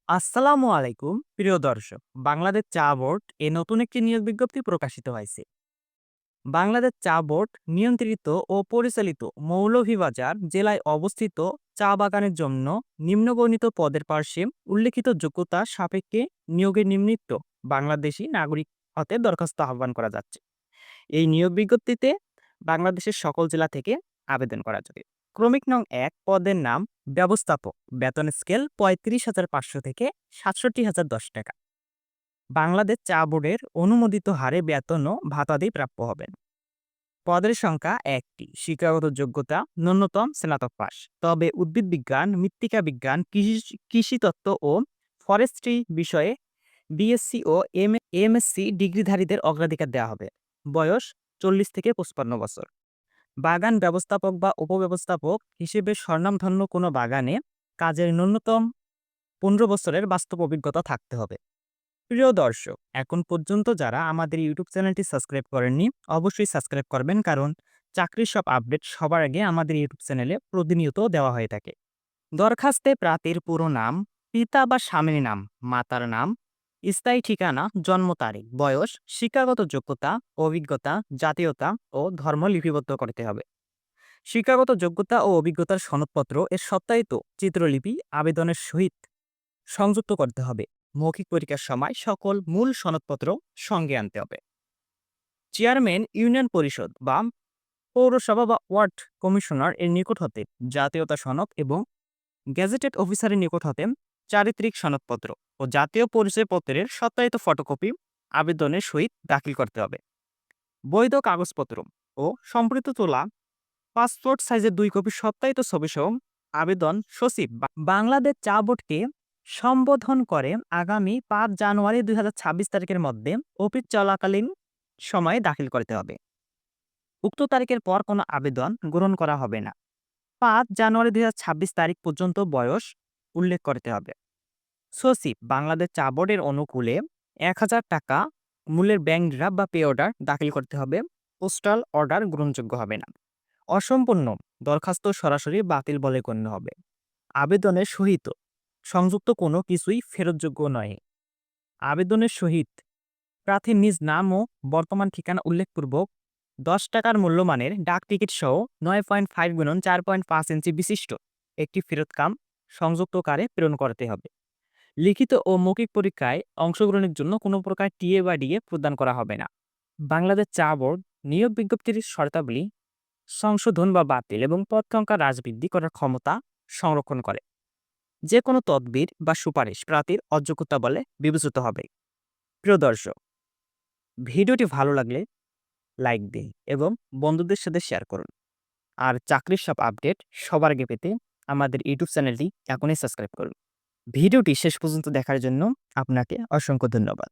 আসসালামু আলাইকুম প্রিয় দর্শক। বাংলাদেশ চা বোর্ড নতুন একটি নিয়োগ বিজ্ঞপ্তি প্রকাশিত হয়েছে। বাংলাদেশ চা বোর্ড নিয়ন্ত্রিত ও পরিচালিত মৌলভীবাজার জেলায় অবস্থিত চা বাগানের জন্য নিম্নবর্ণিত পদের পার্শ্বে উল্লেখিত যোগ্যতা সাপেক্ষে নিয়োগের নিমিত্ত বাংলাদেশি নাগরিক হতে দরখাস্ত আহ্বান করা যাচ্ছে। এই নিয়োগ বিজ্ঞপ্তিতে বাংলাদেশের সকল জেলা থেকে আবেদন করা যাবে। ক্রমিক নং ১ পদের নাম ব্যবস্থাপক, বেতন স্কেল ৩৫,৫০০ থেকে ৬৭,০১০ টাকা। বাংলাদেশ চা বোর্ডের অনুমোদিত হারে বেতন ও ভাতাদি প্রাপ্য হবেন। পদের সংখ্যা ১টি। শিক্ষাগত যোগ্যতা ন্যূনতম স্নাতক পাস। তবে উদ্ভিদ বিজ্ঞান, মৃত্তিকা বিজ্ঞান, কৃষিতত্ত্ব ও ফরেস্ট্রি বিষয়ে বিএসসি ও এমএসসি ডিগ্রিধারীদের অগ্রাধিকার দেওয়া হবে। বয়স ৪০ থেকে ৫৫ বছর। বাগান ব্যবস্থাপক বা উপব্যবস্থাপক হিসেবে স্বনামধন্য কোনো বাগানে কাজের ন্যূনতম ১৫ বছরের বাস্তব অভিজ্ঞতা থাকতে হবে। প্রিয় দর্শক, এখন পর্যন্ত যারা আমাদের ইউটিউব চ্যানেলটি সাবস্ক্রাইব করেননি, অবশ্যই সাবস্ক্রাইব করবেন, কারণ চাকরির সব আপডেট সবার আগে আমাদের ইউটিউব চ্যানেলে প্রতিনিয়ত দেওয়া হয়ে থাকে। দরখাস্তে প্রার্থীর পুরো নাম, পিতা বা স্বামীর নাম, মাতার নাম, স্থায়ী ঠিকানা, জন্ম তারিখ, বয়স, শিক্ষাগত যোগ্যতা, অভিজ্ঞতা, জাতীয়তা ও ধর্ম লিপিবদ্ধ করতে হবে। শিক্ষাগত যোগ্যতা ও অভিজ্ঞতার সনদপত্র এর সত্যায়িত চিত্রলিপি আবেদনের সহিত সংযুক্ত করতে হবে। মৌখিক পরীক্ষার সময় সকল মূল সনদপত্র সঙ্গে আনতে হবে। চেয়ারম্যান ইউনিয়ন পরিষদ বা পৌরসভা বা ওয়ার্ড কমিশনার এর নিকট হতে জাতীয়তা সনদ এবং গেজেটেড অফিসারের নিকট হতে চারিত্রিক সনদপত্র ও জাতীয় পরিচয়পত্রের সত্যায়িত ফটোকপি আবেদনের সহিত দাখিল করতে হবে। বৈধ কাগজপত্র ও সম্প্রতি তোলা পাসপোর্ট সাইজের ২ কপি সত্যায়িত ছবিসহ আবেদন সচিব বাংলাদেশ চা বোর্ডকে সম্বোধন করে আগামী ৫ জানুয়ারি ২০২৬ তারিখের মধ্যে অফিস চলাকালীন সময়ে দাখিল করতে হবে। উক্ত তারিখের পর কোনো আবেদন গ্রহণ করা হবে না। ৫ জানুয়ারি ২০২৬ তারিখ পর্যন্ত বয়স উল্লেখ করতে হবে। সচিব বাংলাদেশ চা বোর্ডের অনুকূলে ১,০০০ টাকা মূল্যের ব্যাংক ড্রাফট বা পে অর্ডার দাখিল করতে হবে। পোস্টাল অর্ডার গ্রহণযোগ্য হবে না। অসম্পূর্ণ দরখাস্ত সরাসরি বাতিল বলে গণ্য হবে। আবেদনের সহিত সংযুক্ত কোনো কিছুই ফেরতযোগ্য নয়। আবেদনের সহিত প্রার্থীর নিজ নাম ও বর্তমান ঠিকানা উল্লেখপূর্বক ১০ টাকার মূল্যমানের ডাক টিকিট সহ ৯.৫ গুণন ৪.৫ ইঞ্চি বিশিষ্ট একটি ফেরতকাম সংযুক্তকারে প্রেরণ করতে হবে। লিখিত ও মৌখিক পরীক্ষায় অংশগ্রহণের জন্য কোনো প্রকার টিএ বা ডিএ প্রদান করা হবে না। বাংলাদেশ চা বোর্ড নিয়োগ বিজ্ঞপ্তির শর্তাবলী সংশোধন বা বাতিল এবং পদ সংখ্যা হ্রাস বৃদ্ধি করার ক্ষমতা সংরক্ষণ করে। যে কোনো তদবির বা সুপারিশ প্রার্থীর অযোগ্যতা বলে বিবেচিত হবে। প্রিয় দর্শক, ভিডিওটি ভালো লাগলে লাইক দিন এবং বন্ধুদের সাথে শেয়ার করুন। আর চাকরির সব আপডেট সবার আগে পেতে আমাদের ইউটিউব চ্যানেলটি এখনই সাবস্ক্রাইব করুন। ভিডিওটি শেষ পর্যন্ত দেখার জন্য আপনাকে অসংখ্য ধন্যবাদ।